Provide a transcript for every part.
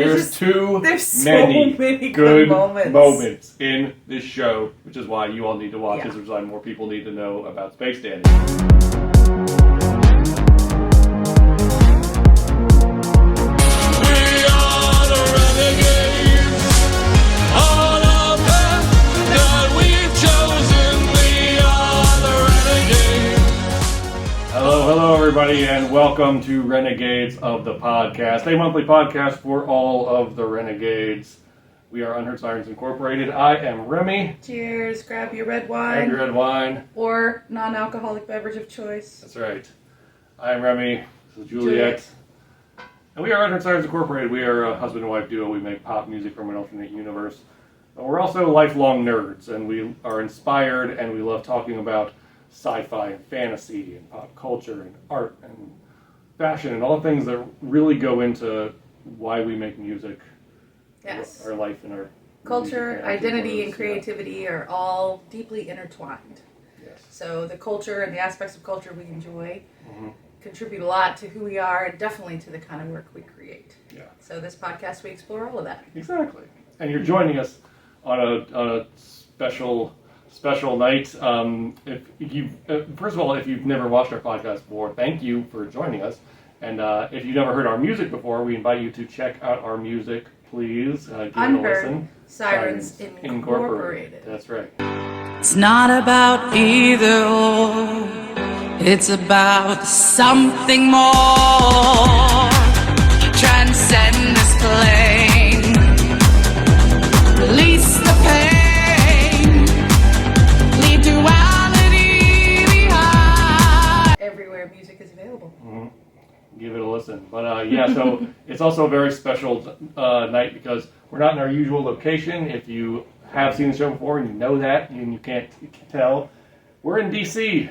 There's so many good moments in this show, which is why you all need to watch it, which is why more people need to know about Space Dandy. Hello everybody, and welcome to Renegades of the Podcast, a monthly podcast for all of the Renegades. We are Unheard, Sirens Incorporated. I am Remy. Cheers. Grab your red wine. Grab your red wine. Or non-alcoholic beverage of choice. That's right. I am Remy. This is Juliet. And we are Unheard, Sirens Incorporated. We are a husband and wife duo. We make pop music from an alternate universe. But we're also lifelong nerds, and we are inspired, and we love talking about sci-fi and fantasy and pop culture and art and fashion and all the things that really go into why we make music. Yes. Our life and our culture, identity, and creativity are all deeply intertwined. Yes. So the culture and the aspects of culture we enjoy contribute a lot to who we are and definitely to the kind of work we create. Yeah. So this podcast, we explore all of that. Exactly. And you're joining us on a special night. If you first of all, if you've never watched our podcast before, thank you for joining us. And if you've never heard our music before, we invite you to check out our music. Please give it a listen. Sirens Incorporated. That's right. It's not about either or. It's about something more. Transcend this plane. Release the pain. Leave duality behind. Everywhere music is available. Give it a listen. But so it's also a very special night because we're not in our usual location. If you have seen the show before and you know that and you can't tell, we're in DC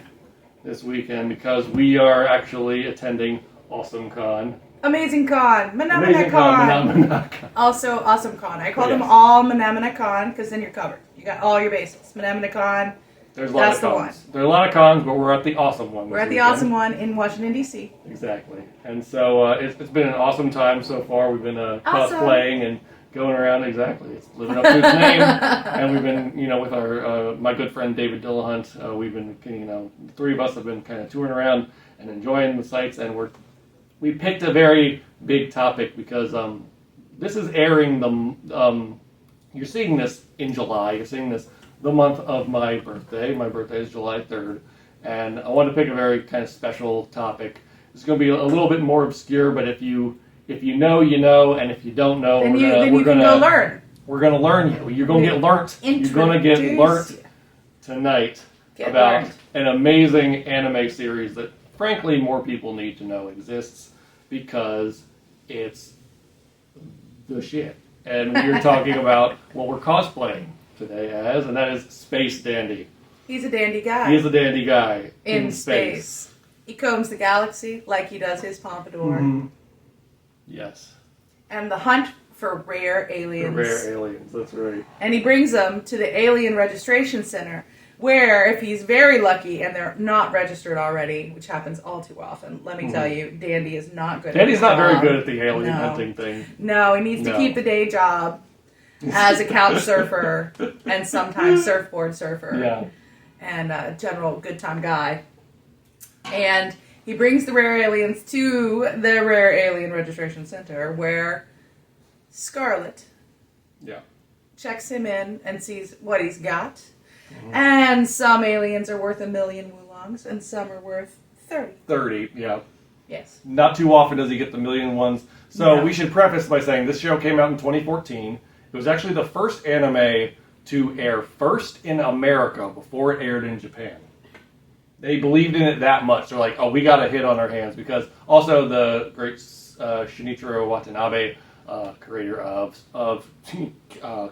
this weekend because we are actually attending AwesomeCon. Amazing Con, Manamana Con. Also AwesomeCon. I call them all Manamana Con because then you're covered. You got all your bases. Manamana Con. There's a lot of cons. There's a lot of cons, but we're at the awesome one. We're at the awesome one in Washington, D.C. Exactly. And so it's been an awesome time so far. We've been cosplaying and going around. Exactly. It's living up to its name. And we've been, with our my good friend David Dillahunt. We've been, the three of us have been kind of touring around and enjoying the sights. And we picked a very big topic because this is airing you're seeing this in July. You're seeing this the month of my birthday. My birthday is July 3rd, and I wanted to pick a very kind of special topic. It's going to be a little bit more obscure, but if you know, you know, and if you don't know, we're going to go learn. We're going to learn you. You're going to get learnt. You're going to get learnt tonight about an amazing anime series that, frankly, more people need to know exists because it's the shit. And we're talking about what we're cosplaying today as, and that is Space Dandy. He's a dandy guy. He is a dandy guy in space. He combs the galaxy like he does his pompadour. Mm-hmm. Yes. And the hunt for rare aliens. That's right. And he brings them to the Alien Registration Center, where if he's very lucky and they're not registered already, which happens all too often, let me tell you, Dandy is not good Dandy's not very good at the alien hunting thing. No, he needs to keep the day job as a couch surfer and sometimes surfboard surfer. Yeah. And a general good time guy. And he brings the rare aliens to the Rare Alien Registration Center where Scarlet checks him in and sees what he's got. And some aliens are worth 1 million wulongs and some are worth 30. 30, yeah. Yes. Not too often does he get the million ones. So we should preface by saying this show came out in 2014. It was actually the first anime to air first in America before it aired in Japan. They believed in it that much. They're like, oh, we got a hit on our hands. Because also the great Shinichirō Watanabe, creator of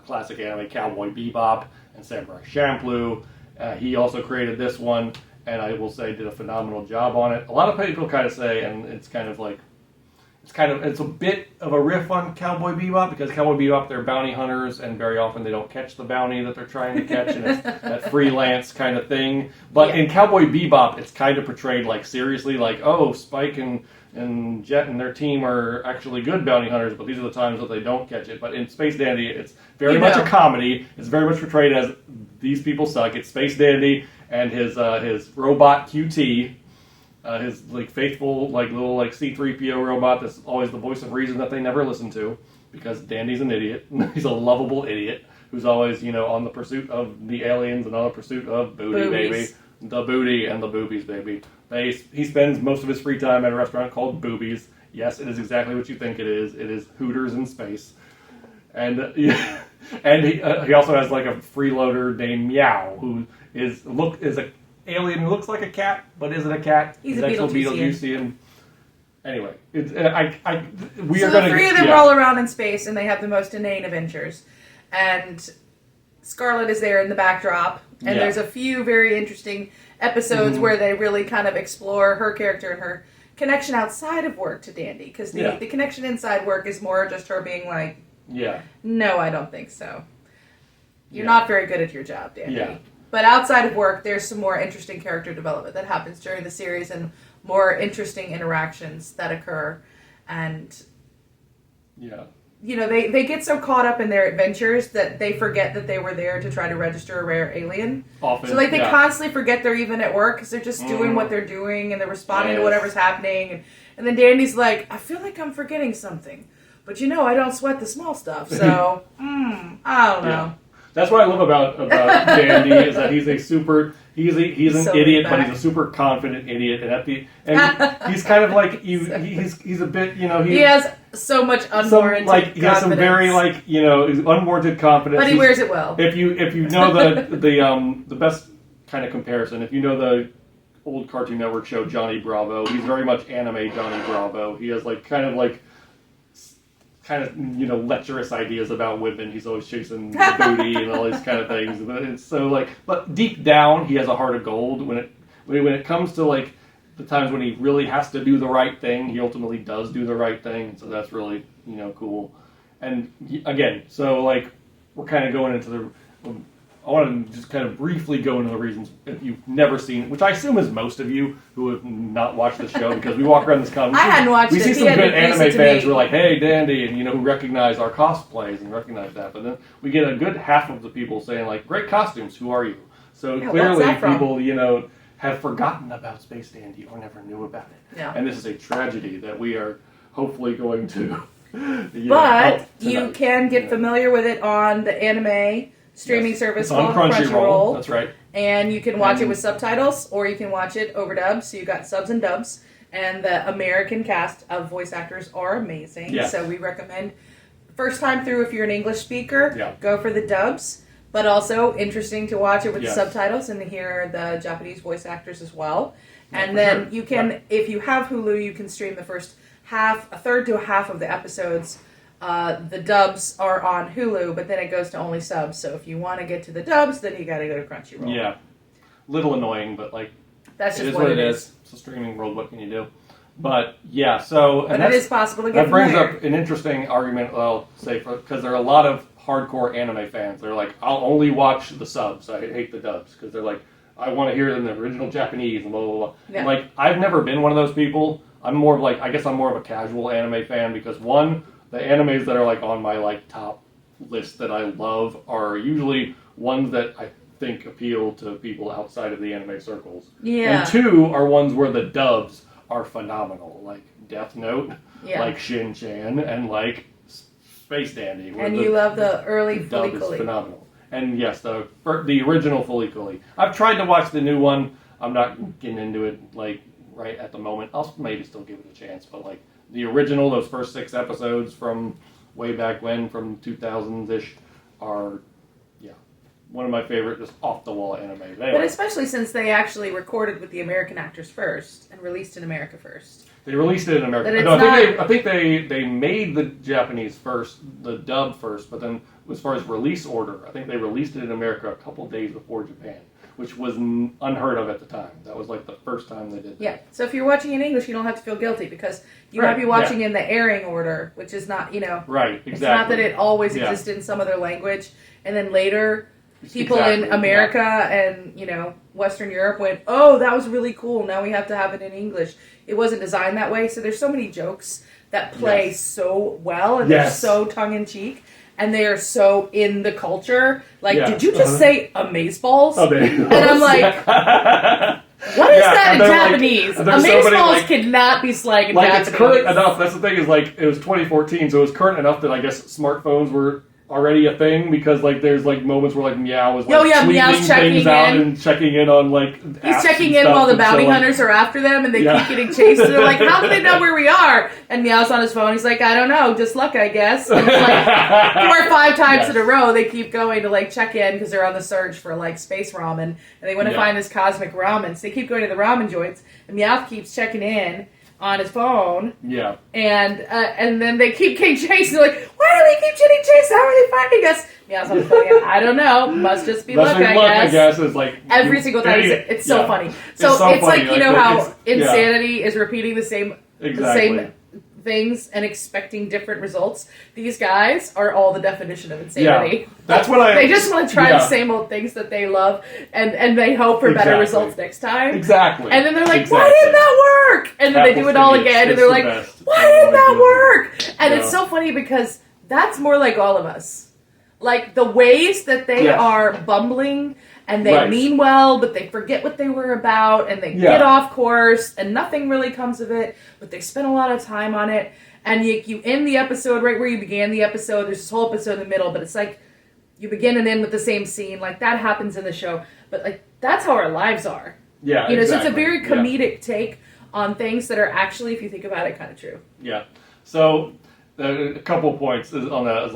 classic anime Cowboy Bebop and Samurai Champloo, he also created this one. And I will say did a phenomenal job on it. A lot of people kind of say, and it's kind of like, it's a bit of a riff on Cowboy Bebop, because Cowboy Bebop, they're bounty hunters, and very often they don't catch the bounty that they're trying to catch, and it's that freelance kind of thing. But in Cowboy Bebop, it's kind of portrayed like seriously, like, oh, Spike and Jet and their team are actually good bounty hunters, but these are the times that they don't catch it. But in Space Dandy, it's very much a comedy. It's very much portrayed as these people suck. It's Space Dandy and his robot QT. His like faithful like little like C-3PO robot that's always the voice of reason that they never listen to, because Dandy's an idiot. He's a lovable idiot who's always, on the pursuit of the aliens and on the pursuit of booty, baby. The booty and the boobies, baby. He spends most of his free time at a restaurant called Boobies. Yes, it is exactly what you think it is. It is Hooters in space. And and he also has like a freeloader named Meow, who is a alien who looks like a cat, but isn't a cat. He's a Beetlejuicean. Anyway, we so are going to. The three of them roll around in space, and they have the most inane adventures. And Scarlet is there in the backdrop, and there's a few very interesting episodes where they really kind of explore her character and her connection outside of work to Dandy, because the connection inside work is more just her being like, no, I don't think so. You're not very good at your job, Dandy. Yeah. But outside of work, there's some more interesting character development that happens during the series, and more interesting interactions that occur. And, they get so caught up in their adventures that they forget that they were there to try to register a rare alien. Often, so, they constantly forget they're even at work, because they're just doing what they're doing, and they're responding to whatever's happening. And then Dandy's like, I feel like I'm forgetting something. But, I don't sweat the small stuff, so, I don't know. That's what I love about Dandy, is that he's an so idiot, but he's a super confident idiot, and he's kind of like he's a bit he has so much unwarranted confidence. He has some very unwarranted confidence, but he wears it well. If you know the best kind of comparison, if you know the old Cartoon Network show Johnny Bravo, he's very much anime Johnny Bravo. He has lecherous ideas about women. He's always chasing the booty and all these kind of things. But it's so but deep down, he has a heart of gold. When it comes to the times when he really has to do the right thing, he ultimately does do the right thing. So that's really cool. And again, so we're kind of going into the. I want to just kind of briefly go into the reasons if you've never seen it, which I assume is most of you who have not watched the show, because we walk around this con. I hadn't watched it. We see some good anime fans who are like, hey, Dandy, and who recognize our cosplays and recognize that. But then we get a good half of the people saying, great costumes, who are you? So clearly people, have forgotten about Space Dandy or never knew about it. Yeah. And this is a tragedy that we are hopefully going to But you can get familiar with it on the anime streaming service called Crunchyroll. That's right. And you can watch it with subtitles, or you can watch it overdubbed. So you got subs and dubs. And the American cast of voice actors are amazing. Yes. So we recommend, first time through, if you're an English speaker, go for the dubs. But also interesting to watch it with the subtitles and to hear the Japanese voice actors as well. And then you can, if you have Hulu, you can stream the first half, a third to a half of the episodes. The dubs are on Hulu, but then it goes to only subs. So if you want to get to the dubs, then you got to go to Crunchyroll. Yeah, little annoying, but that's just what it is. It's a streaming world. What can you do? But yeah, so but it is possible to get. That brings up an interesting argument. I'll say because there are a lot of hardcore anime fans. They're like, I'll only watch the subs. I hate the dubs because they're like, I want to hear it in the original Japanese and blah blah blah. Yeah. I've never been one of those people. I'm more of I guess I'm more of a casual anime fan because one. The animes that are on my top list that I love are usually ones that I think appeal to people outside of the anime circles. Yeah. And two are ones where the dubs are phenomenal, like Death Note, like Shin-Chan, and Space Dandy. And you love the early dub is phenomenal. And yes, the original Fully Cooley. I've tried to watch the new one. I'm not getting into it right at the moment. I'll maybe still give it a chance, but the original, those first 6 episodes from way back when, from 2000s-ish, are, one of my favorite, just off-the-wall anime. Anyway. But especially since they actually recorded with the American actors first and released in America first. They released it in America. No, I think they made the Japanese first, the dub first, but then as far as release order, I think they released it in America a couple days before Japan, which was unheard of at the time. That was like the first time they did that. Yeah. So if you're watching in English, you don't have to feel guilty because you might be watching in the airing order, which is not, Right, exactly. It's not that it always existed in some other language, and then later people in America and, Western Europe went, oh, that was really cool. Now we have to have it in English. It wasn't designed that way. So there's so many jokes that play so well, and they're so tongue-in-cheek. And they are so in the culture. Like, did you just say amazeballs? And I'm like, what is that in Japanese? Amazeballs cannot be slang in Japanese. It's current enough. That's the thing is, it was 2014, so it was current enough that I guess smartphones were already a thing because, there's, moments where, Meow was, Meow's checking things out and checking in on, he's checking in while the bounty hunters are after them and they keep getting chased. And they're like, how do they know where we are? And Meow's on his phone. He's like, I don't know. Just luck, I guess. And 4 or 5 times in a row, they keep going to, check in because they're on the search for, space ramen. And they want to find this cosmic ramen. So they keep going to the ramen joints. And Meow keeps checking in on his phone. Yeah. And then they keep getting chased. And they're like, why do they keep getting chased? How are they finding us? Meow's on the phone. I don't know. Must just be luck, I guess. It's every single time. It's so funny. So it's funny. How insanity is repeating the same things and expecting different results. These guys are all the definition of insanity. Yeah. That's what they just want to try the same old things that they love and they hope for better results next time. Exactly. And then they're like, why didn't that work? And then they do it all again and they're like, why didn't that work? And it's so funny because that's more like all of us. The ways that they are bumbling and they mean well, but they forget what they were about, and they get off course, and nothing really comes of it, but they spend a lot of time on it, and you end the episode right where you began the episode. There's this whole episode in the middle, but it's you begin and end with the same scene. That happens in the show, but that's how our lives are. Yeah, so it's a very comedic take on things that are actually, if you think about it, kind of true. Yeah. So a couple of points on that is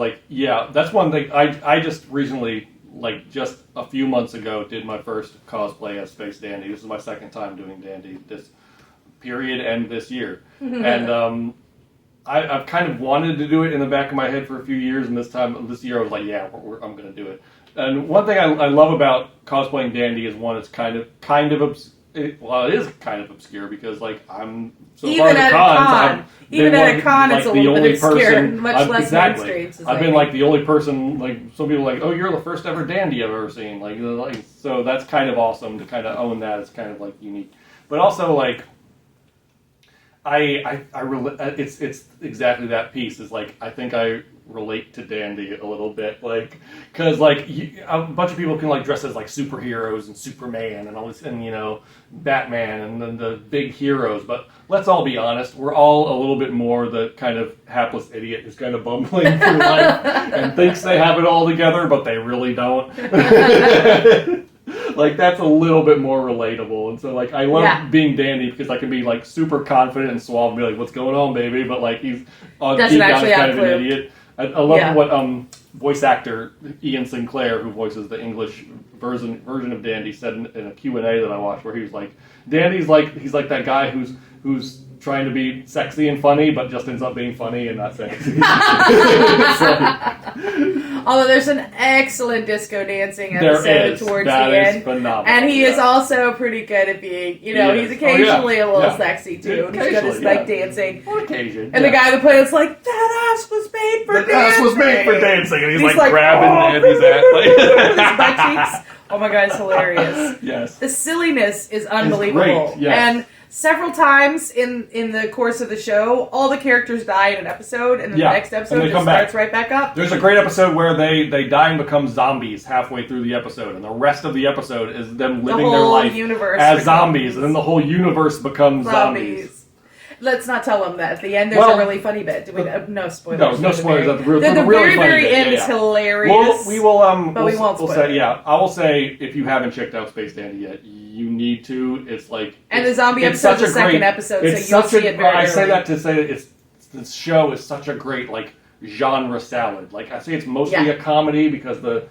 that's one thing. I just recently, just a few months ago, did my first cosplay as Space Dandy. This is my second time doing Dandy this period and this year. And I've kind of wanted to do it in the back of my head for a few years, and this year I was like, I'm going to do it. And one thing I love about cosplaying Dandy is one, it's it is kind of obscure because I'm so even far at cons. Even at a con, it's a little bit obscure, much less mainstream. I've been the only person. Some people are like, oh, you're the first ever Dandy I've ever seen. So that's kind of awesome to kind of own that. It's kind of unique, but also it's exactly that piece. Is I think I relate to Dandy a little bit, because a bunch of people can dress as superheroes and Superman and all this, and Batman and then the big heroes. But let's all be honest, we're all a little bit more the kind of hapless idiot who's kind of bumbling through life and thinks they have it all together, but they really don't. That's a little bit more relatable, and so I love being Dandy because I can be super confident and suave and be like, "What's going on, baby?" But he's on deep down kind of an idiot. I love what voice actor Ian Sinclair, who voices the English version of Dandy, said in a Q&A that I watched, where he was like, Dandy's he's that guy who's trying to be sexy and funny, but just ends up being funny and not sexy. Although there's an excellent disco dancing episode towards the end. Is phenomenal. And he is also pretty good at being, he's occasionally a little sexy too. He's good at dancing. On occasion. And the guy that plays that ass was made for dancing. That ass was made for dancing. And he's grabbing Andy's ass. His butt cheeks. Oh my God, it's hilarious. Yes. The silliness is unbelievable. It's great. Yes. And several times in the course of the show, all the characters die in an episode, and then the next episode just starts right back up. There's a great episode where they die and become zombies halfway through the episode, and the rest of the episode is them living their life as zombies, and then the whole universe becomes zombies. Let's not tell them that. At the end, there's a really funny bit. No spoilers. No spoilers. The very end is hilarious. Well, we will. But we won't spoil it. I will say, if you haven't checked out Space Dandy yet, you need to. It's and the zombie episode's the second episode, so you'll see it very early. I say that to say that this show is such a great genre salad. I say it's mostly a comedy because but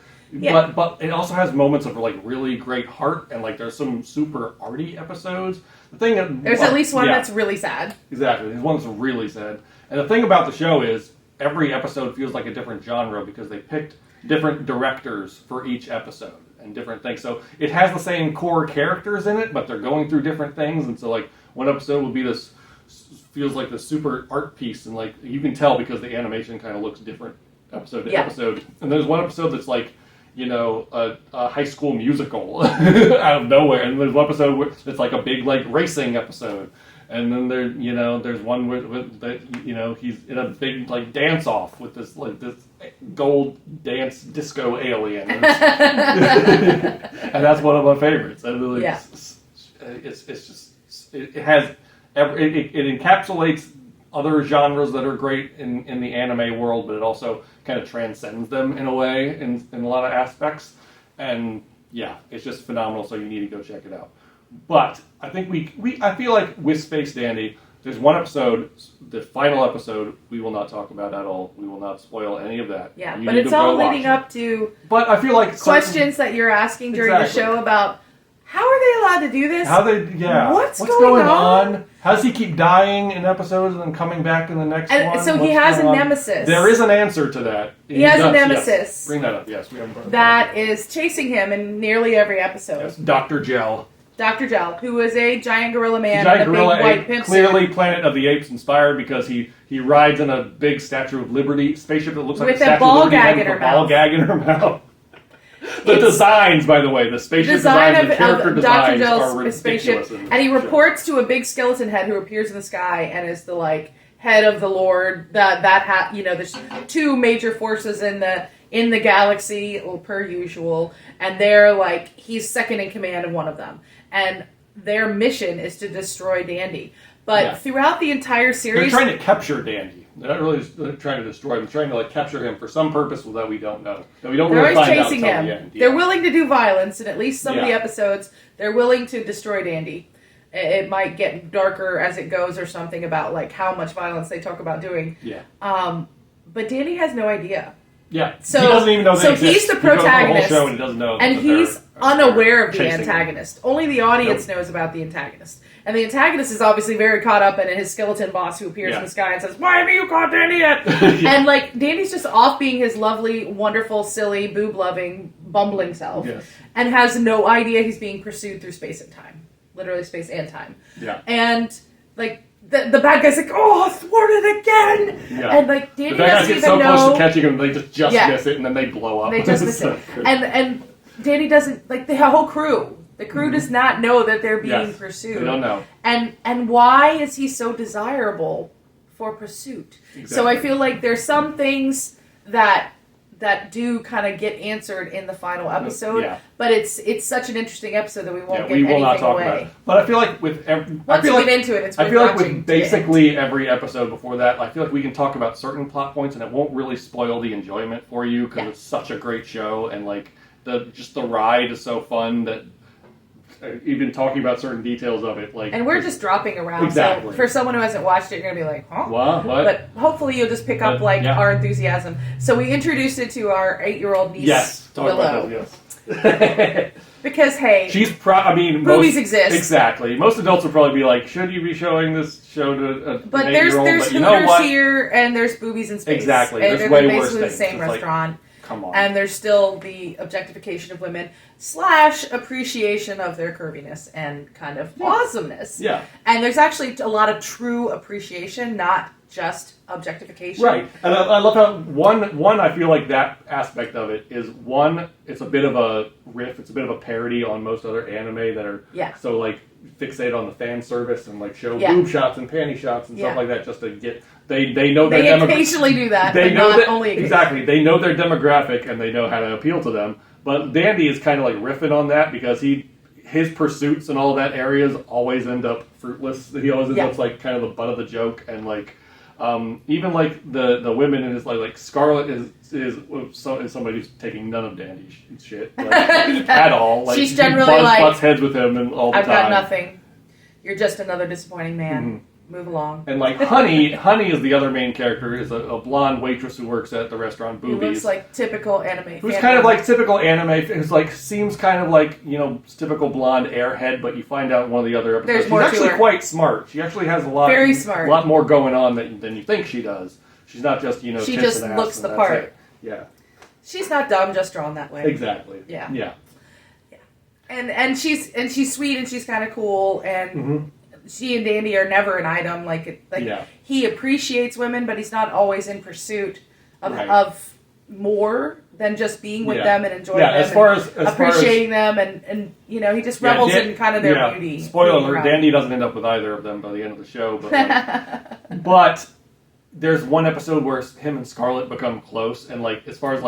it also has moments of really great heart, and there's some super arty episodes. There's at least one that's really sad. Exactly. There's one that's really sad. And the thing about the show is every episode feels like a different genre because they picked different directors for each episode. and different things. So it has the same core characters in it, but they're going through different things. And so like one episode will be this, feels like this super art piece, and like you can tell because the animation kind of looks different episode to episode. And there's one episode that's like, you know, a High School Musical out of nowhere, and there's one episode where it's like a big like racing episode, and then there's one with that, you know, he's in a big like dance off with this gold dance disco alien, and that's one of my favorites. I really, it's just it encapsulates other genres that are great in the anime world, but it also kind of transcends them in a way in a lot of aspects. And yeah, it's just phenomenal, so you need to go check it out. But I think I feel like with Space Dandy, there's one episode, the final episode, we will not talk about at all. We will not spoil any of that. Yeah, but it's all leading up to but I feel like questions that you're asking during the show about how are they allowed to do this? What's going on? How does he keep dying in episodes and then coming back in the next one? So he has a nemesis. There is an answer to that. He has a nemesis. Yes. Bring that up, yes. We haven't brought it up. That is chasing him in nearly every episode. Yes, Dr. Gel. Dr. Gel, who is a giant gorilla man in a big white pimp suit. Clearly Planet of the Apes inspired because he rides in a big Statue of Liberty spaceship that looks like a Statue of Liberty with a ball gag in her mouth. The designs, by the way, the spaceship designs, the character designs are ridiculous. And he reports to a big skeleton head who appears in the sky and is the like head of the Lord. There's two major forces in the galaxy, per usual, and they're like he's second in command of one of them, and their mission is to destroy Dandy. But throughout the entire series, they're trying to capture Dandy. They're not really trying to destroy him. They're trying to like capture him for some purpose that we don't know. That we don't really find out until the end. They're willing to do violence in at least some of the episodes. They're willing to destroy Dandy. It might get darker as it goes or something about like how much violence they talk about doing. Yeah. But Dandy has no idea. Yeah. So, he doesn't even know they exist. He's the protagonist. The whole show and he doesn't know. And he's unaware of the antagonist. Him. Only the audience knows about the antagonist. And the antagonist is obviously very caught up in his skeleton boss who appears in the sky and says, "Why haven't you caught Dandy yet?" And like Dandy's just off being his lovely, wonderful, silly, boob-loving, bumbling self. Yes. And has no idea he's being pursued through space and time. Literally space and time. Yeah. And like the bad guy's like, "Oh, thwarted again!" Yeah. And like Dandy doesn't even know. The bad guys get so close to catching him, they just miss it, and then they blow up. They just miss it. And Dandy doesn't like the whole crew. The crew does not know that they're being pursued. They don't know. And why is he so desirable for pursuit? Exactly. So I feel like there's some things that do kind of get answered in the final episode, but it's such an interesting episode that we won't give anything away. About it. But I feel like with once you get into it, it's worth I feel like watching with basically every episode before that, I feel like we can talk about certain plot points and it won't really spoil the enjoyment for you because it's such a great show and like the ride is so fun that. Even talking about certain details of it, like, and we're just dropping around. Exactly. So for someone who hasn't watched it, you're gonna be like, "Huh?" What? But hopefully, you'll just pick up our enthusiasm. So we introduced it to our 8-year-old niece. Yes, talk Willow. about that. Yes. Because hey, she's boobies exist. Exactly. Most adults would probably be like, "Should you be showing this show to a But an there's 8-year-old?" Hooters you know what? here, and there's boobies in space. Exactly. And there's they're way basically worse the same things. restaurant. Come on. And there's still the objectification of women / appreciation of their curviness and kind of awesomeness. Yeah. And there's actually a lot of true appreciation, not just objectification. Right. And I love how one I feel like that aspect of it is it's a bit of a riff, it's a bit of a parody on most other anime that are so like fixate on the fan service and like show boob shots and panty shots and stuff like that just to get they know they occasionally do that, they but know not that, only exactly. They know their demographic and they know how to appeal to them. But Dandy is kind of like riffing on that because his pursuits and all that areas always end up fruitless. He always ends up like kind of the butt of the joke and like even like the women in his like Scarlet is somebody who's taking none of Dandy's shit like, at all. Like she's generally butts heads with him and all the I've time. got nothing. You're just another disappointing man. Mm-hmm. Move along. And like Honey is the other main character. Is a blonde waitress who works at the restaurant Boobies. Who looks like typical anime. Who's kind of like typical anime. Who's like seems kind of like typical blonde airhead, but you find out in one of the other episodes she's actually quite smart. She actually has a lot more going on than you think she does. She's not just she just looks the part. Yeah. She's not dumb, just drawn that way. Exactly. Yeah. Yeah. And she's sweet and she's kind of cool and she and Dandy are never an item. He appreciates women, but he's not always in pursuit of more than just being with them and enjoying them. As far as appreciating them and he just revels in kind of their beauty. Spoiler alert: Dandy doesn't end up with either of them by the end of the show, but there's one episode where him and Scarlet become close, and as far as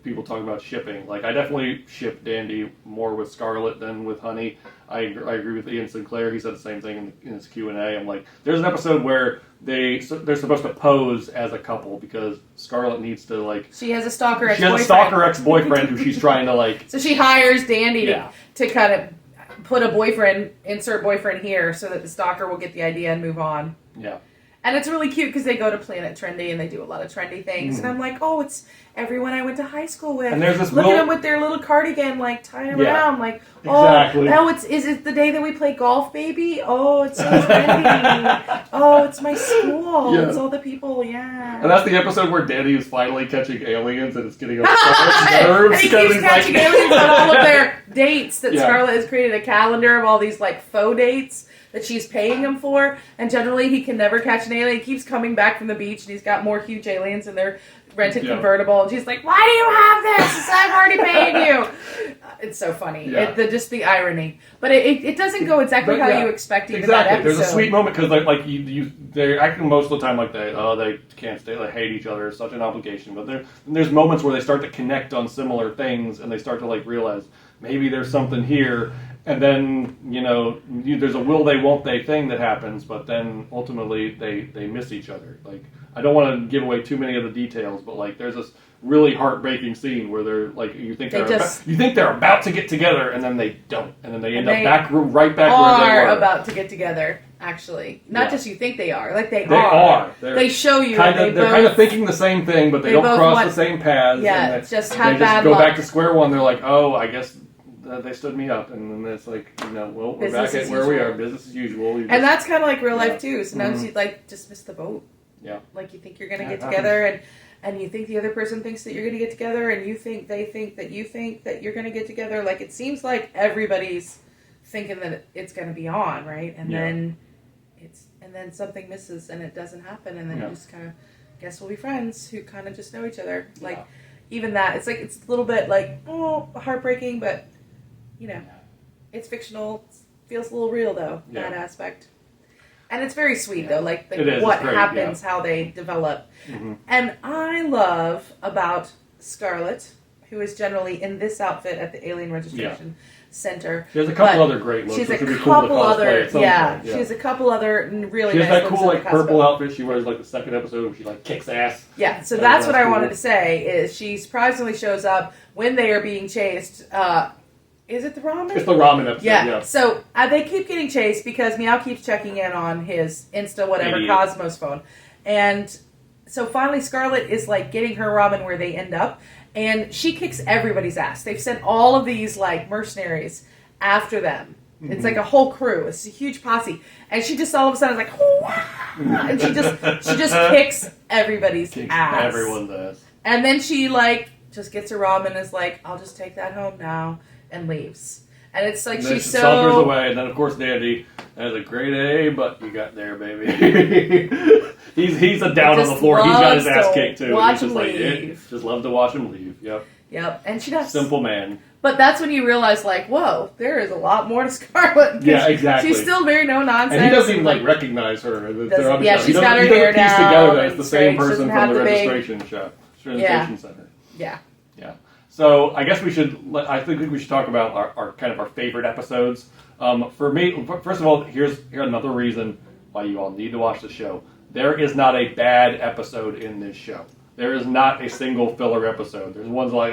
people talking about shipping, I definitely ship Dandy more with Scarlet than with Honey. I agree with Ian Sinclair. He said the same thing in his Q&A. I'm there's an episode where they're supposed to pose as a couple because Scarlet needs to she has a stalker ex-boyfriend. She has a stalker ex-boyfriend who she's trying to So she hires Dandy to kind of put insert boyfriend here so that the stalker will get the idea and move on. Yeah. And it's really cute because they go to Planet Trendy and they do a lot of trendy things. And I'm oh, it's everyone I went to high school with. And there's this Look at them with their little cardigan, tying around. Exactly. Oh, is it the day that we play golf, baby? Oh, it's so trendy. Oh, it's my school. It's all the people, And that's the episode where Danny is finally catching aliens and it's getting on Scarlet's nerves. And he keeps catching aliens on all of their dates that Scarlet has created a calendar of all these faux dates that she's paying him for, and generally he can never catch an alien. He keeps coming back from the beach and he's got more huge aliens in their rented convertible, and she's like, why do you have this? I'm already paying you. It's so funny. Just the irony. But it doesn't go exactly how you expect even that episode. There's a sweet moment because they're acting most of the time they can't stay, they hate each other, it's such an obligation. But there's moments where they start to connect on similar things and they start to realize maybe there's something here. And then, there's a will they, won't they thing that happens, but then ultimately they miss each other. I don't want to give away too many of the details, but there's this really heartbreaking scene where they're you think they're about to get together, and then they don't, and then they end up right back where they were. About to get together. Actually, not just you think they are, they are. They show you. They're kind of thinking the same thing, but they don't cross the same paths. Yeah, and just have bad go luck. back to square one. They're oh, I guess. They stood me up, and then it's we're business back at where we are, business as usual. And that's kind of like real life too. Sometimes you just miss the boat. Yeah. You think you're gonna get together, and you think the other person thinks that you're gonna get together, and you think they think that you think that you're gonna get together. It seems like everybody's thinking that it's gonna be on, right? And then something misses, and it doesn't happen, and then you just kind of guess we'll be friends who kind of just know each other. Even that, it's it's a little bit heartbreaking, but. It's fictional. It feels a little real, though, that aspect. And it's very sweet, though, what happens, how they develop. Mm-hmm. And I love about Scarlet, who is generally in this outfit at the Alien Registration Center. She has a couple other great looks. She has a cool couple other, she has a couple other really she nice has that looks. Cool, purple outfit she wears, the second episode where she, kicks ass. Yeah, so that's what I wanted to say, is she surprisingly shows up when they are being chased. Is it the ramen? It's the ramen episode, yeah. So they keep getting chased because Meow keeps checking in on his Insta whatever Cosmos phone. And so finally Scarlet is getting her ramen where they end up. And she kicks everybody's ass. They've sent all of these mercenaries after them. Mm-hmm. It's a whole crew. It's a huge posse. And she just all of a sudden is Wah! And she just kicks everybody's ass. Everyone's ass. And then she just gets her ramen and is I'll just take that home now. And leaves. And it's and she's she so... saunters away, and then of course Dandy has a great A, but you got there, baby. he's a down on the floor. He's got his ass kicked too. Watch he's him leave. Just love to watch him leave. Yep. And she does. Simple man. But that's when you realize, whoa, there is a lot more to Scarlet. Yeah, exactly. She's still very no nonsense. And he doesn't even recognize her. She's got her hair down. Piece together that it's the same person from the registration center. Yeah. So I guess I think we should talk about our kind of our favorite episodes. For me, first of all, here's another reason why you all need to watch the show. There is not a bad episode in this show. There is not a single filler episode. There's ones I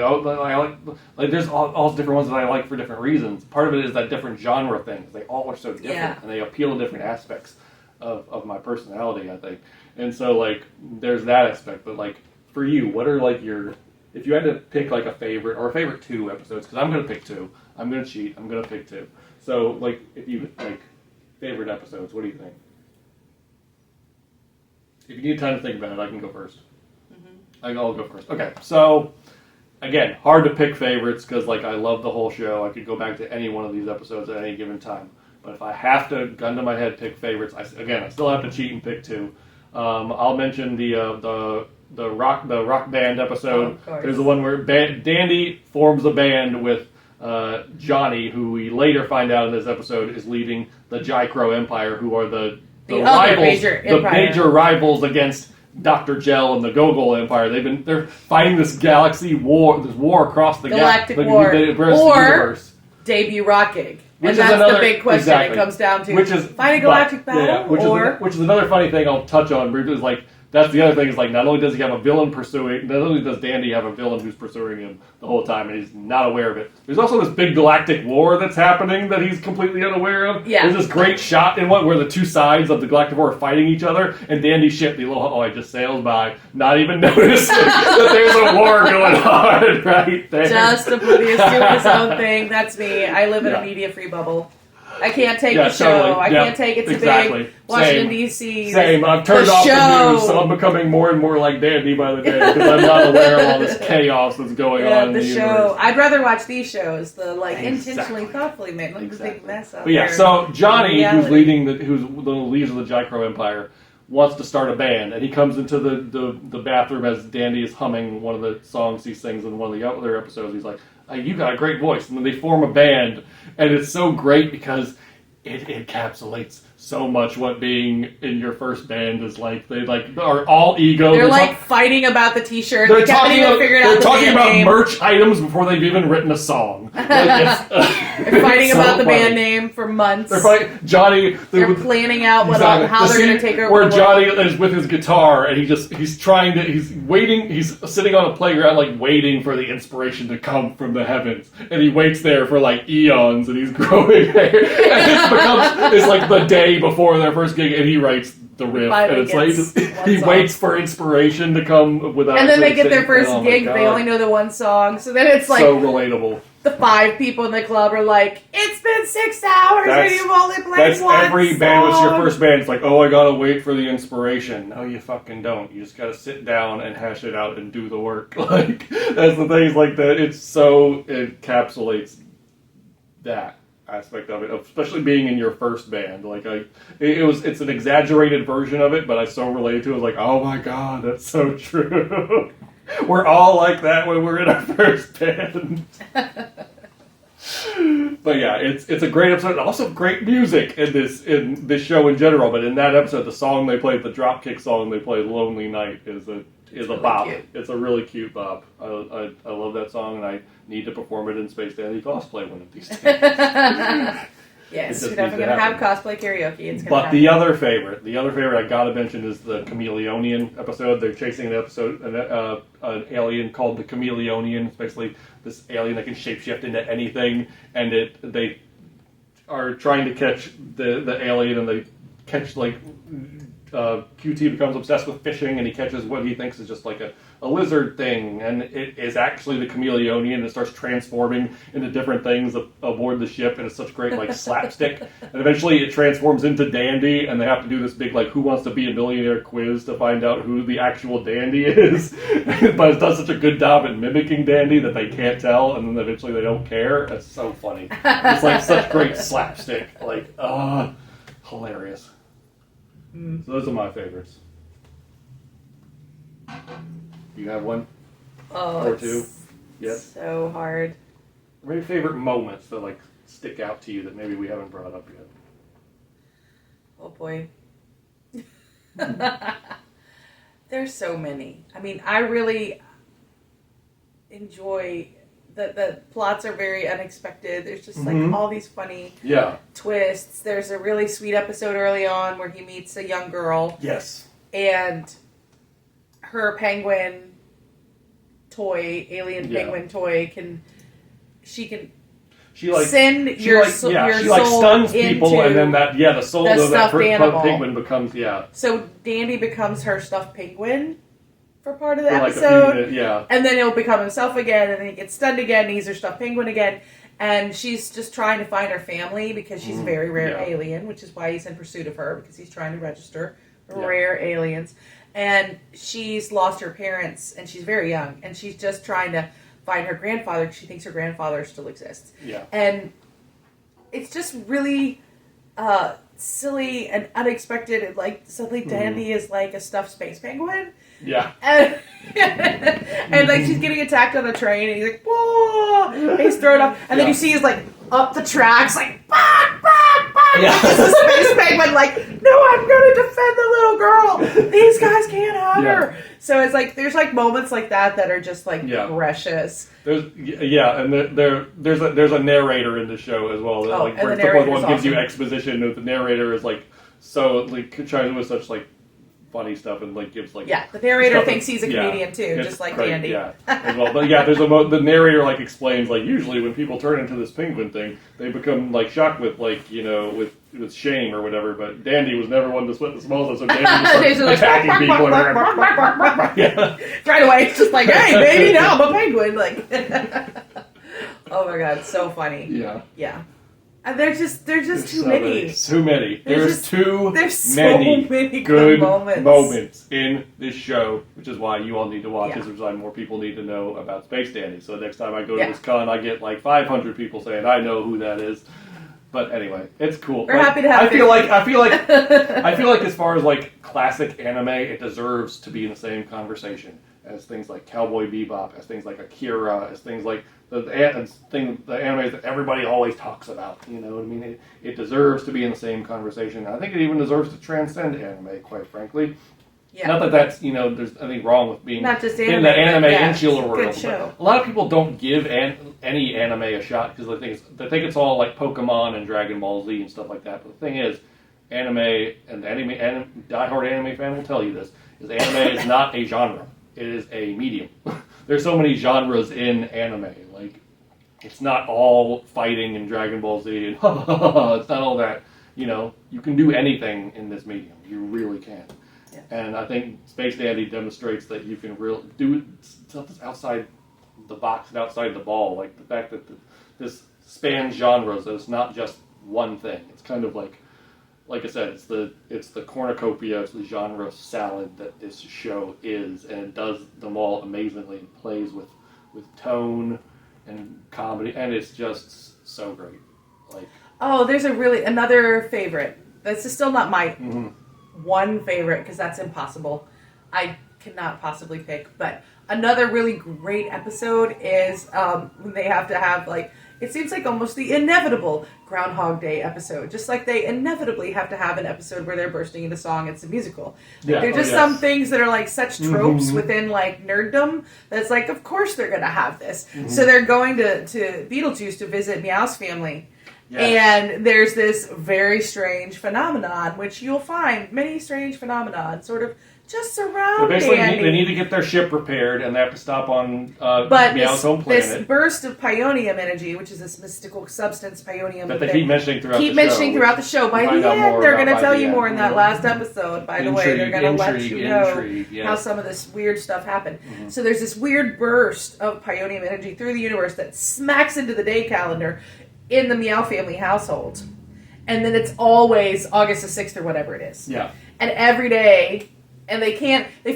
like there's all different ones that I like for different reasons. Part of it is that different genre things. They all are so different, and they appeal to different aspects of my personality, I think. And so there's that aspect. But for you, what are your... If you had to pick a favorite or a favorite 2 episodes, because I'm going to pick 2. I'm going to cheat. I'm going to pick 2. So, if you, favorite episodes, what do you think? If you need time to think about it, I can go first. Mm-hmm. I'll go first. Okay, so again, hard to pick favorites because like I love the whole show. I could go back to any one of these episodes at any given time. But if I have to, gun to my head, pick favorites, I still have to cheat and pick two. I'll mention the rock band episode. There's the one where Dandy forms a band with Johnny, who we later find out in this episode is leading the Jicro Empire, who are the rivals, major rivals against Dr. Gel and the Gogol Empire. They're fighting this galaxy war, across the galactic war, the universe. Debut rock gig. Which and is that's another, the big question exactly. it comes down to. Which is fight a galactic battle, which is another funny thing I'll touch on. Is like that's the other thing is like not only does he have a villain pursuing, not only does Dandy have a villain who's pursuing him the whole time, and he's not aware of it. There's also this big galactic war that's happening that he's completely unaware of. Yeah. There's this great shot in one where the two sides of the galactic war are fighting each other, and Dandy's ship, the little I just sails by, not even noticing that there's a war going on right there. Just oblivious doing his own thing. That's me. I live in a media-free bubble. I can't take the show. Totally. I can't take it to big Washington, D.C. Same. I've turned off the news, so I'm becoming more and more like Dandy by the day because I'm not aware of all this chaos that's going on in the show. universe. I'd rather watch these shows, intentionally, thoughtfully made. Look at the big mess up. But yeah, so Johnny, who's the leader of the Jicro Empire, wants to start a band, and he comes into the bathroom as Dandy is humming one of the songs he sings in one of the other episodes. He's like, you got a great voice. And then they form a band, and it's so great because it encapsulates so much what being in your first band is like. They are all ego. They're like fighting about the t-shirt. They're talking about merch items before they've even written a song. They're fighting about the band name for months. They're fighting Johnny. They're planning out how they're going to take over. Where Johnny is with his guitar and he's waiting. He's sitting on a playground waiting for the inspiration to come from the heavens, and he waits there for eons, and he's growing hair. And it's like the day before their first gig, and he writes the riff, and it's he waits for inspiration to come without. And then they get their first gig, they only know the one song, so then it's so relatable. The 5 people in the club are like, it's been 6 hours and you've only played one song. That's every band. What's your first band? It's like, I gotta wait for the inspiration. No, you fucking don't. You just gotta sit down and hash it out and do the work. That's the things like that. It encapsulates that aspect of it, especially being in your first band. It's an exaggerated version of it, but I so related to it. I was like, oh my god, that's so true. We're all like that when we're in our first band. But yeah, it's a great episode. Also great music in this show in general, but in that episode, the song they played, the Dropkick song they played, "Lonely Night," is a bop. Cute. It's a really cute bop. I love that song, and I need to perform it in Space Dandy cosplay one of these days. Yes, we're definitely going to have cosplay karaoke. But the other favorite I gotta mention is the Chameleonian episode. They're chasing an alien called the Chameleonian. It's basically this alien that can shapeshift into anything, and they are trying to catch the alien, and they catch QT becomes obsessed with fishing, and he catches what he thinks is just like a lizard thing, and it is actually the Chameleonian, and it starts transforming into different things aboard the ship, and it's such great slapstick. And eventually it transforms into Dandy, and they have to do this big Who Wants to Be a Millionaire quiz to find out who the actual Dandy is. But it does such a good job at mimicking Dandy that they can't tell, and then eventually they don't care. It's so funny. It's such great slapstick. Hilarious. So those are my favorites. You have one? Or two? Yes? So hard. What are your favorite moments that stick out to you that maybe we haven't brought up yet? Oh boy. There's so many. I mean, I really enjoy the plots are very unexpected. There's just all these funny twists. There's a really sweet episode early on where he meets a young girl. Yes. And her penguin toy, alien penguin toy, can send your soul stuns people, and then the soul of that penguin becomes So Dandy becomes her stuffed penguin for part of the episode, and then he'll become himself again, and then he gets stunned again, and he's her stuffed penguin again, and she's just trying to find her family because she's a very rare alien, which is why he's in pursuit of her, because he's trying to register rare aliens, and she's lost her parents, and she's very young, and she's just trying to find her grandfather because she thinks her grandfather still exists. Yeah. And it's just really silly and unexpected. And, like, suddenly Dandy is like a stuffed space penguin. Yeah. And like, she's getting attacked on a train, and he's like, whoa! And he's thrown up. And then you see he's like, up the tracks, like, bah, bah, bah. Yeah. It's the space penguin, like, no, I'm going to defend the little girl. These guys can't have her. So it's like, there's like moments like that are just like precious. There's a narrator in the show as well. That, like, and the fourth one awesome. gives you exposition. The narrator is like so like trying to do such like funny stuff and like gives like the narrator thinks he's a comedian too, it's just like great, Dandy. As well. But there's the narrator like explains like usually when people turn into this penguin thing, they become like shocked with like with shame or whatever. But Dandy was never one to split the smallest, so Dandy just starts attacking people. Right away, it's just like, hey, baby, now I'm a penguin. Like, oh my god, so funny. Yeah. And there's just too many. Too many. There's so many good moments in this show, which is why you all need to watch this, which is why more people need to know about Space Dandy. So next time I go to this con, I get like 500 people saying, I know who that is. But anyway, it's cool. We're happy to have I feel like as far as like classic anime, it deserves to be in the same conversation as things like Cowboy Bebop, as things like Akira, as things like the animes that everybody always talks about. You know what I mean? It deserves to be in the same conversation. I think it even deserves to transcend anime, quite frankly. Yeah. Not that that's, there's anything wrong with being not just in the anime insular world. Good show. A lot of people don't give any anime a shot because they think it's all like Pokemon and Dragon Ball Z and stuff like that. But the thing is, anime, and diehard anime fan will tell you this, is anime is not a genre. It is a medium. There's so many genres in anime. Like, it's not all fighting and Dragon Ball Z and it's not all that. You can do anything in this medium. You really can. Yeah. And I think Space Dandy demonstrates that you can do stuff that's outside the box and outside the ball. Like the fact that this spans genres. That it's not just one thing. It's kind of like I said, it's the cornucopia, it's the genre salad that this show is, and it does them all amazingly. It plays with tone and comedy, and it's just so great. Like, there's another favorite. This is still not my one favorite because that's impossible. I cannot possibly pick, but another really great episode is when they have to have it seems like almost the inevitable Groundhog Day episode. Just like they inevitably have to have an episode where they're bursting into song. It's a musical. They're just some things that are like such tropes within like nerddom that's like, of course they're going to have this. So they're going to Beetlejuice to visit Meow's family. Yes. And there's this very strange phenomenon, which you'll find many strange phenomenon sort of just surround basically, Dandy. They need to get their ship repaired, and they have to stop on Meow's home planet. This burst of pionium energy, which is this mystical substance, pionium, that they keep mentioning throughout the show. By the end, they're going to tell you more in that last episode. By the way, they're going to let you know how some of this weird stuff happened. So there's this weird burst of pionium energy through the universe that smacks into the day calendar in the Meow family household. And then it's always August the 6th or whatever it is. Yeah. And every day... And they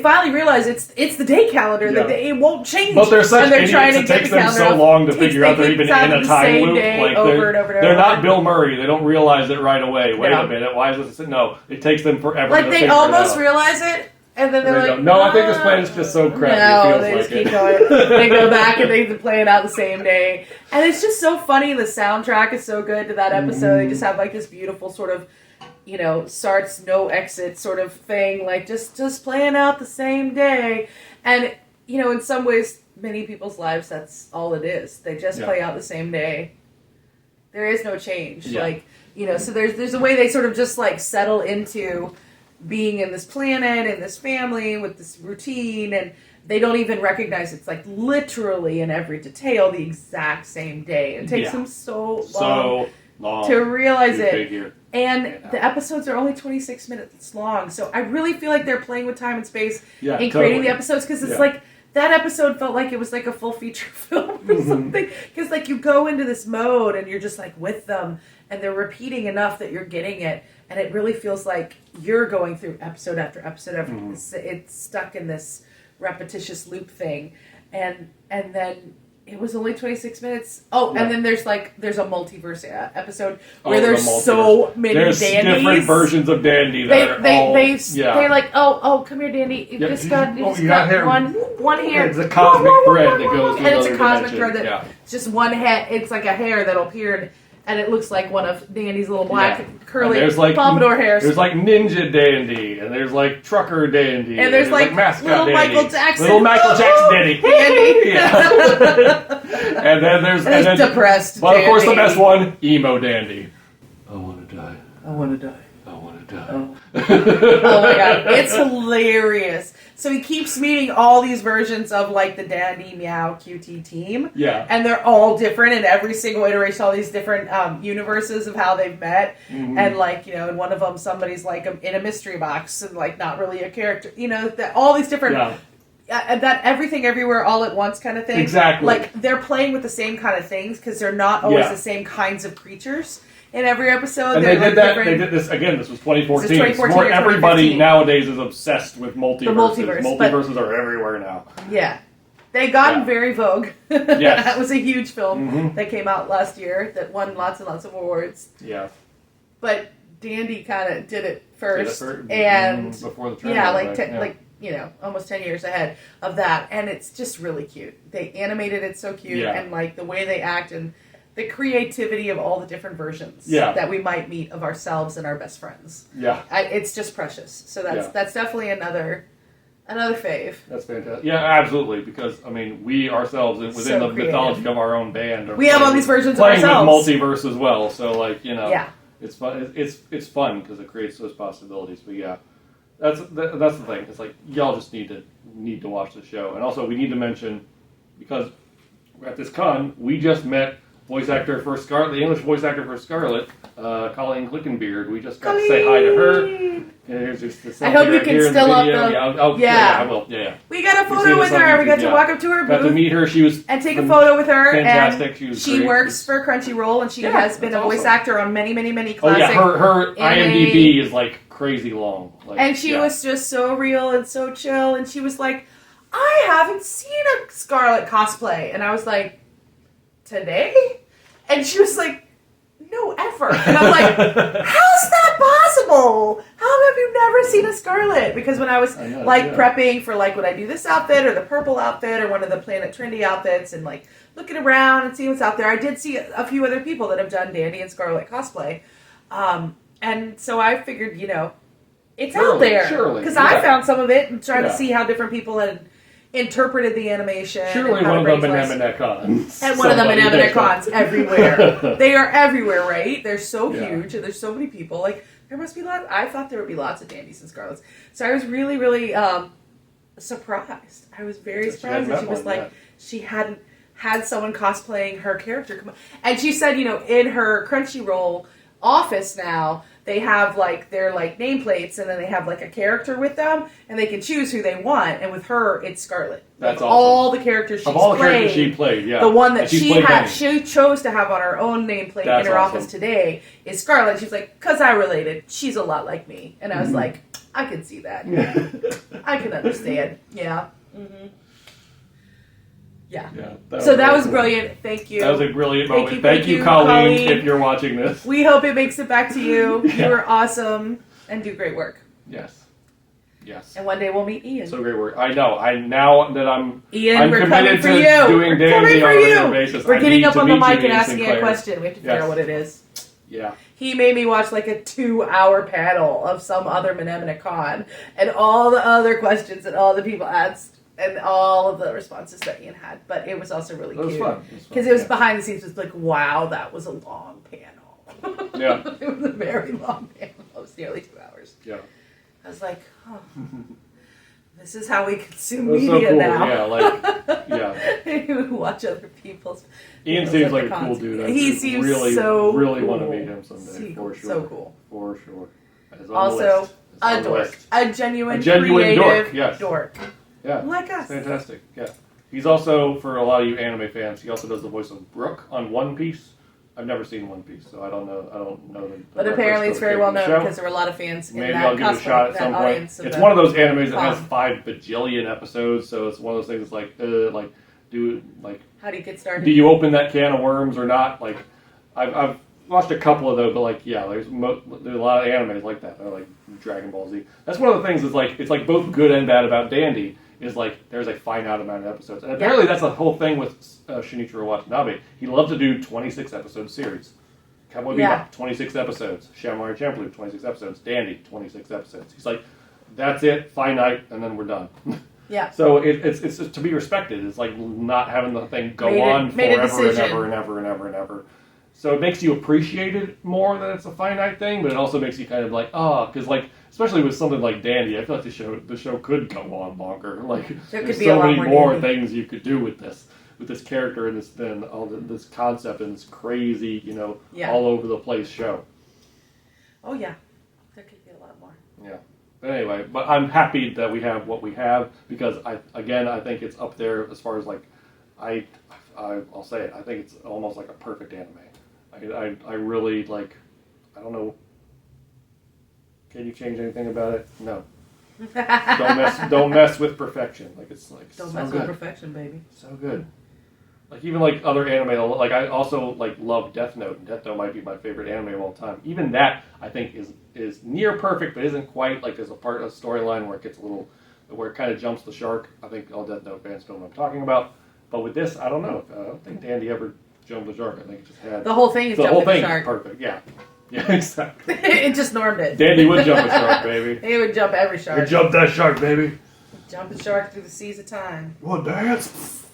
finally realize it's the day calendar that it won't change. But they're such idiots, it takes them so long to figure out they're even in a time loop. Like they're not Bill Murray. They don't realize it right away. Wait a minute, why is this? No, it takes them forever. Like they almost realize it, and then they're like, no, I think this plan is just so crappy. No, they just keep going. They go back and they play it out the same day, and it's just so funny. The soundtrack is so good to that episode. They just have like this beautiful sort of, starts no exit sort of thing, like just playing out the same day. And in some ways, many people's lives, that's all it is. They just play out the same day. There is no change. So there's a way they sort of just like settle into being in this planet and this family with this routine, and they don't even recognize it's like literally in every detail the exact same day. It takes them so long to realize it. And the episodes are only 26 minutes long. So I really feel like they're playing with time and space in creating the episodes, because it's like that episode felt like it was like a full feature film or something. Because like you go into this mode and you're just like with them, and they're repeating enough that you're getting it. And it really feels like you're going through episode after episode after it's stuck in this repetitious loop thing. And then It was only 26 minutes. Oh, Yeah. and then there's a multiverse episode Oh, where there's so many there's dandies. different versions of Dandy that They're like, oh, come here, Dandy. You just got hair. one hair. It's a cosmic thread that goes through and it's a another cosmic dimension. thread that just one head. It's like a hair that'll appear, and it looks like one of Dandy's little black curly pompadour hairs. There's like Ninja Dandy, and there's like Trucker Dandy, and there's like mascot little Dandy, Michael Jackson, little Michael Jackson Dandy. Dandy. Yeah. And then there's depressed. But Dandy. of course, the best one, Emo Dandy. I want to die. I want to die. I want to die. Oh. Oh my god, it's hilarious. So he keeps meeting all these versions of like the Dandy, Meow, QT team. Yeah. And they're all different in every single iteration, all these different universes of how they've met. Mm-hmm. And like, in one of them, somebody's like in a mystery box and like not really a character. All these different... Yeah. That everything everywhere all at once kind of thing. Exactly. Like they're playing with the same kind of things because they're not always Yeah. the same kinds of creatures in every episode. And They're they did like that. different- They did this again. This was 2014. This is 2014 More or everybody 2015. nowadays is obsessed with multiverses. The multiverse, Multiverses are everywhere now. Yeah. They got in Yeah. very vogue. Yes. That was a huge film Mhm. that came out last year that won lots and lots of awards. Yeah. But Dandy kind of did it first. Before the trailer. yeah, right? almost 10 years ahead of that. And it's just really cute. They animated it so cute. Yeah. And like the way they act and the creativity of all the different versions that we might meet of ourselves and our best friends. Yeah. It's just precious. So that's definitely another fave. That's fantastic. Yeah, absolutely. Because we ourselves within So the creative. mythology of our own band, We have all these versions of playing ourselves. with multiverse as well. So Yeah. it's fun. It's fun because it creates those possibilities. But yeah, that's the thing. It's like y'all just need to watch the show, and also we need to mention because at this con we just met voice actor for Scarlet, the English voice actor for Scarlet, Colleen Clickenbeard. We just got to say hi to her. And here's just the I hope you right can here in still the up video. the... Yeah, I will. Yeah. We got a You see photo this with on her. We got YouTube, to walk up to her booth. Got to meet her. She was and take a photo with her. fantastic. And she was she great. works for Crunchyroll, and she has been a voice awesome. actor on many, many, many Oh classic. yeah, her anime. IMDb is like crazy long. And she was just so real and so chill. And she was like, I haven't seen a Scarlet cosplay. And I was like, today? And she was like, no, ever. And I'm like, how's that possible? How have you never seen a Scarlet? Because when I was prepping for like, would I do this outfit or the purple outfit or one of the Planet Trendy outfits and like looking around and seeing what's out there, I did see a few other people that have done Dandy and Scarlet cosplay. And so I figured, it's out there. Because I found some of it and trying to see how different people had interpreted the animation. Surely one of them in Eminecons. And one of them in Eminecons everywhere. They are everywhere, right? They're so huge and there's so many people. Like, there must be lots. I thought there would be lots of Dandys and Scarlets. So I was really, really surprised. I was very surprised that she was like, she hadn't had someone cosplaying her character come on. And she said, in her Crunchyroll office now, they have like their like nameplates and then they have like a character with them and they can choose who they want. And with her, it's Scarlet. That's awesome. All the characters she's all the played, characters she played, yeah. the one that And she chose to have on her own nameplate in her office today is Scarlet. She's like, because I related. She's a lot like me. And I was like, I can see that. I can understand. Yeah. Mm-hmm. Yeah. That was brilliant. Thank you. That was a brilliant moment. Thank you, Colleen, if you're watching this. We hope it makes it back to you. You were awesome and do great work. Yes. And one day we'll meet Ian. So great work. I know. Now that Ian, I'm we're coming committed for to you. doing We're coming Dandy for on a regular you. basis. We're getting up on the mic and Ian asking Sinclair. a question. We have to figure out what it is. Yeah. He made me watch like a 2-hour panel of some other Menemone and all the other questions that all the people asked. And all of the responses that Ian had. But it was also really cute. It was fun. Because it was behind the scenes. It was like, wow, that was a long panel. Yeah. It was a very long panel. It was nearly 2 hours. Yeah. I was like, oh, this is how we consume It was media so cool. now. Yeah, Watch other people's. Ian seems like a cool dude. He seems really, so really cool. want to meet him someday, for sure. So cool. For sure. It's on Also, the list. a dork. A genuine creative dork. Yes. Dork. Yeah. Like us. Fantastic. Yeah. He's also, for a lot of you anime fans, he also does the voice of Brooke on One Piece. I've never seen One Piece, so I don't know the But apparently it's very well known show. because there were a lot of fans in Maybe that I'll give it a shot at some point. It's one of those animes that has 5 bajillion episodes, so it's one of those things that's like How do you get started? Do you open that can of worms or not? Like, I've watched a couple of those, but like, yeah, there's a lot of animes like that. They're like Dragon Ball Z. That's one of the things. Is like it's like both good and bad about Dandy. Is like there's a finite amount of episodes, and apparently that's the whole thing with Shinichirō Watanabe. He loved to do 26 episode series. Cowboy Bebop, 26 episodes. Samurai Champloo, 26 episodes. Dandy, 26 episodes. He's like, that's it, finite, and then we're done. Yeah. So it's to be respected. It's like not having the thing go on forever and ever and ever and ever and ever. So it makes you appreciate it more that it's a finite thing, but it also makes you kind of like, because like, especially with something like Dandy, I feel like the show could go on longer. Like there's so many more things you could do with this character and this concept and this crazy, all over the place show. Oh yeah, there could be a lot more. Yeah. But anyway, I'm happy that we have what we have because I think it's up there as far as like I'll say it. I think it's almost like a perfect anime. I really like. I don't know. Can you change anything about it? No. Don't mess with perfection. Like it's like don't so mess good. with perfection, baby. So good. Like even like other anime, like I also like love Death Note, and Death Note might be my favorite anime of all time. Even that I think is near perfect, but isn't quite. Like there's a part of the storyline where it gets where it kind of jumps the shark. I think all Death Note fans know what I'm talking about. But with this, I don't know. I don't think Dandy ever jumped the shark. I think it just had the whole thing is jumping the shark. Perfect. Yeah. Yeah, exactly. It just normed it. Dandy would jump a shark, baby. He would jump every shark. He'd jump that shark, baby. Jump the shark through the seas of time. What dance?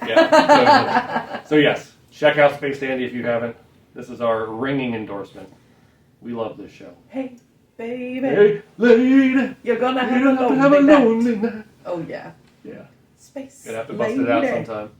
Yeah. So yes, check out Space Dandy if you haven't. This is our ringing endorsement. We love this show. Hey, baby. Hey, lady. You're gonna have a lonely night. Oh yeah. Yeah. Space. Gonna have to bust it out sometime.